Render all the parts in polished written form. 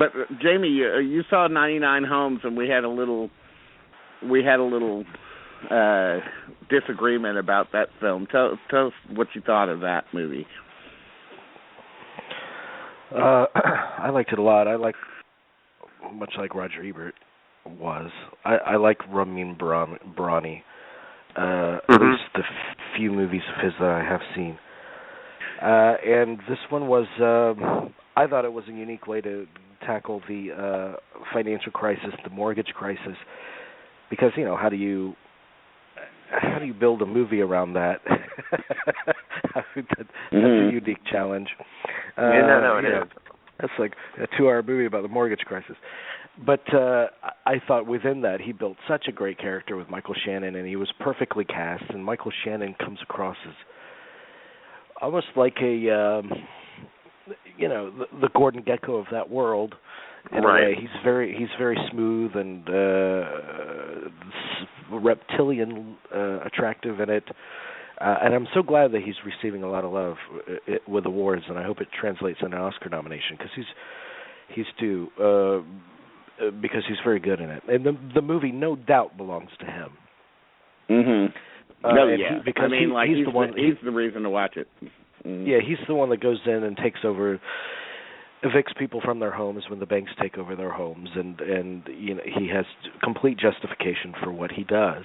But Jamie, you saw 99 Homes, and we had a little disagreement about that film. Tell us what you thought of that movie. I liked it a lot. Much like Roger Ebert was. I like Ramin Barani. At least the few movies of his that I have seen. And this one was, I thought it was a unique way to tackle the financial crisis, the mortgage crisis, because, how do you build a movie around that? That's a unique challenge. It is. That's like a 2-hour movie about the mortgage crisis. But I thought within that he built such a great character with Michael Shannon, and he was perfectly cast. And Michael Shannon comes across as almost like a, the Gordon Gekko of that world. In a way, he's very smooth and reptilian, attractive in it. And I'm so glad that he's receiving a lot of love with awards, and I hope it translates into an Oscar nomination because he's due. Because he's very good in it, and the movie no doubt belongs to him. He's the reason to watch it. Yeah, he's the one that goes in and takes over, evicts people from their homes when the banks take over their homes, and he has complete justification for what he does.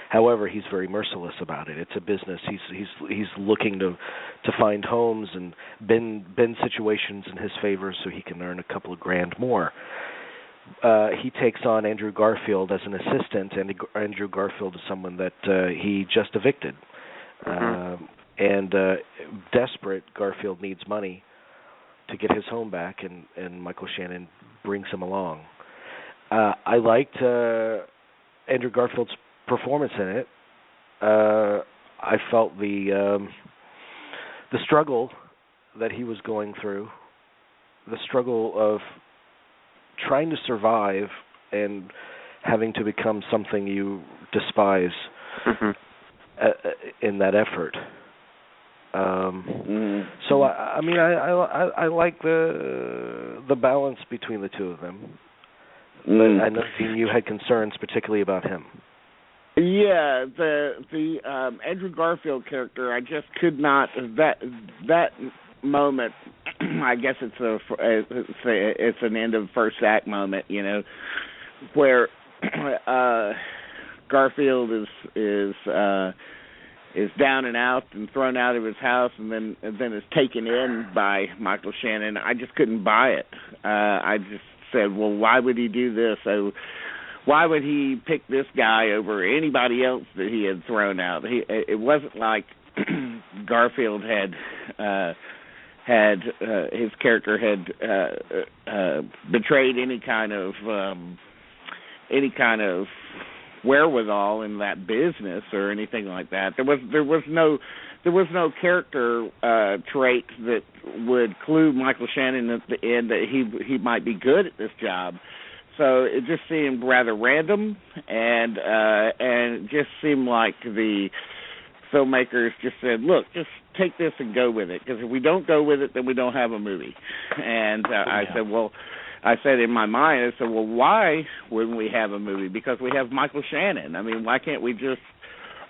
However, he's very merciless about it. It's a business. He's looking to find homes and bend situations in his favor so he can earn a couple of grand more. He takes on Andrew Garfield as an assistant, and Andrew Garfield is someone that he just evicted. And desperate, Garfield needs money to get his home back, and Michael Shannon brings him along. I liked Andrew Garfield's performance in it. I felt the struggle that he was going through, the struggle of trying to survive and having to become something you despise in that effort. So I like the balance between the two of them. But I know you had concerns, particularly about him. Yeah, the Andrew Garfield character, I just could not that moment. I guess it's an end of first act moment, where Garfield is down and out and thrown out of his house, and then is taken in by Michael Shannon. I just couldn't buy it. I just said, well, why would he do this? Why would he pick this guy over anybody else that he had thrown out? It wasn't like Garfield had his character had betrayed any kind of wherewithal in that business or anything like that. There was no character trait that would clue Michael Shannon at the end that he might be good at this job. So it just seemed rather random, and it just seemed like the filmmakers just said, look, just take this and go with it, because if we don't go with it, then we don't have a movie. And I said in my mind, well, why wouldn't we have a movie? Because we have Michael Shannon. I mean, why can't we just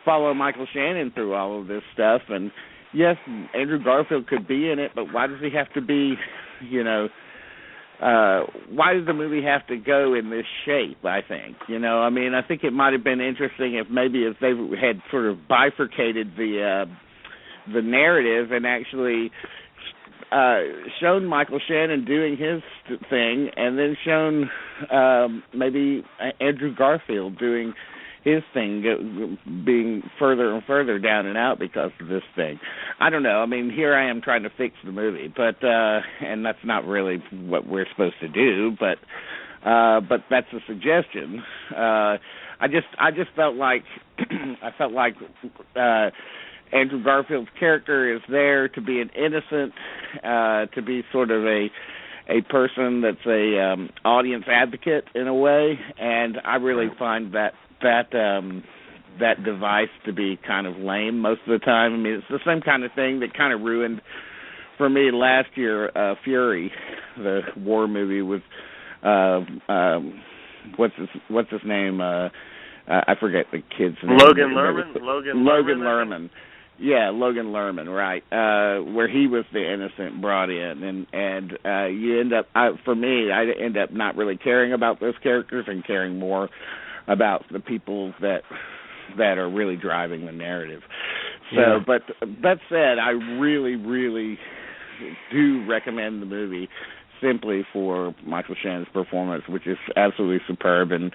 follow Michael Shannon through all of this stuff? And yes, Andrew Garfield could be in it, but why does he have to be, why does the movie have to go in this shape, I think? I think it might have been interesting if they had sort of bifurcated the narrative and actually shown Michael Shannon doing his thing, and then shown maybe Andrew Garfield doing his thing, being further and further down and out because of this thing. I don't know. I mean, here I am trying to fix the movie, but and that's not really what we're supposed to do, but that's a suggestion. I just felt like Andrew Garfield's character is there to be an innocent, to be sort of a person that's a audience advocate in a way, and I really find that device to be kind of lame most of the time. I mean, it's the same kind of thing that kind of ruined for me last year, Fury, the war movie with what's his name? I forget the kid's name. Logan Lerman. Yeah, Logan Lerman, right? Where he was the innocent brought in, and you end up, for me, I end up not really caring about those characters and caring more about the people that are really driving the narrative. So, yeah. but that said, I really, really do recommend the movie simply for Michael Shannon's performance, which is absolutely superb and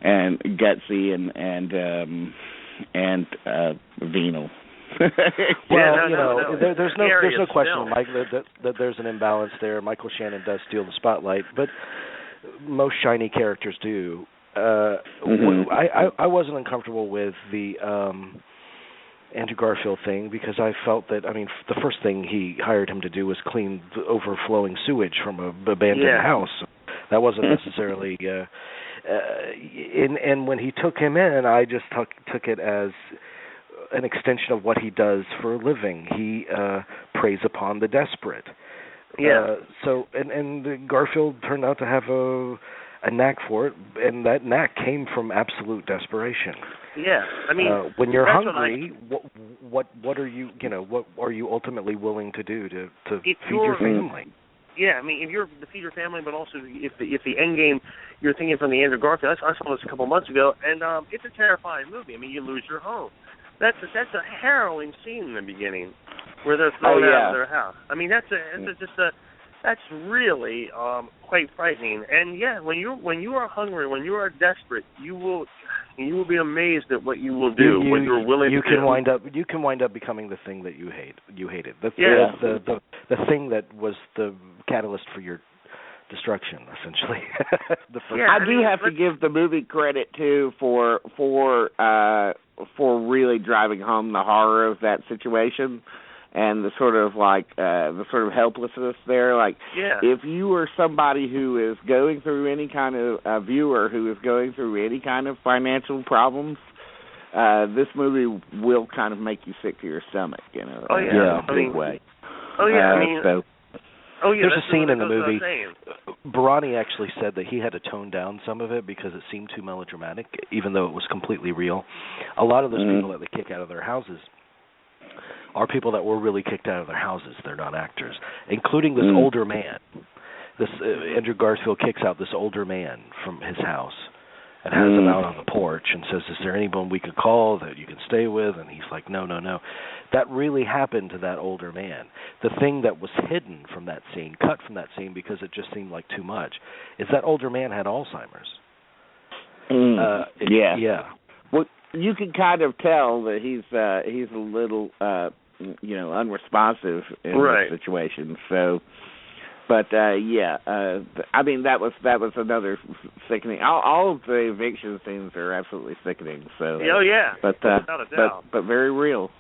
gutsy and venal. There's no question, Mike, that there's an imbalance there. Michael Shannon does steal the spotlight, but most shiny characters do. I wasn't uncomfortable with the Andrew Garfield thing because I felt that, the first thing he hired him to do was clean the overflowing sewage from an abandoned house. That wasn't necessarily... and when he took him in, I just took it as an extension of what he does for a living. He preys upon the desperate. Yeah. And Garfield turned out to have a knack for it, and that knack came from absolute desperation. Yeah, when you're hungry, what are you what are you ultimately willing to do to feed your family? Yeah, if you're to feed your family, but also if the end game you're thinking from the Andrew Garfield. I saw this a couple months ago, and it's a terrifying movie. You lose your home. That's a harrowing scene in the beginning where they're thrown out of their house. That's really quite frightening. And yeah, when you are hungry, when you are desperate, you will be amazed at what you will do when you're willing to do. You can wind up becoming the thing that you hated. That's the thing that was the catalyst for your destruction, essentially. I do have to give the movie credit too for really driving home the horror of that situation. And the sort of helplessness there. If you are somebody who is going through any kind of viewer who is going through any kind of financial problems, this movie will kind of make you sick to your stomach, in a big way. There's a scene in the movie. Barani actually said that he had to tone down some of it because it seemed too melodramatic, even though it was completely real. A lot of those people that they kick out of their houses are people that were really kicked out of their houses. They're not actors, including this older man. This Andrew Garfield kicks out this older man from his house and has him out on the porch and says, "Is there anyone we could call that you can stay with?" And he's like, "No." That really happened to that older man. The thing that was hidden from that scene, cut from that scene because it just seemed like too much, is that older man had Alzheimer's. Yeah. Well, you can kind of tell that he's a little unresponsive in this situation. So, but that was another sickening. All of the eviction scenes are absolutely sickening. So, without a doubt. but very real.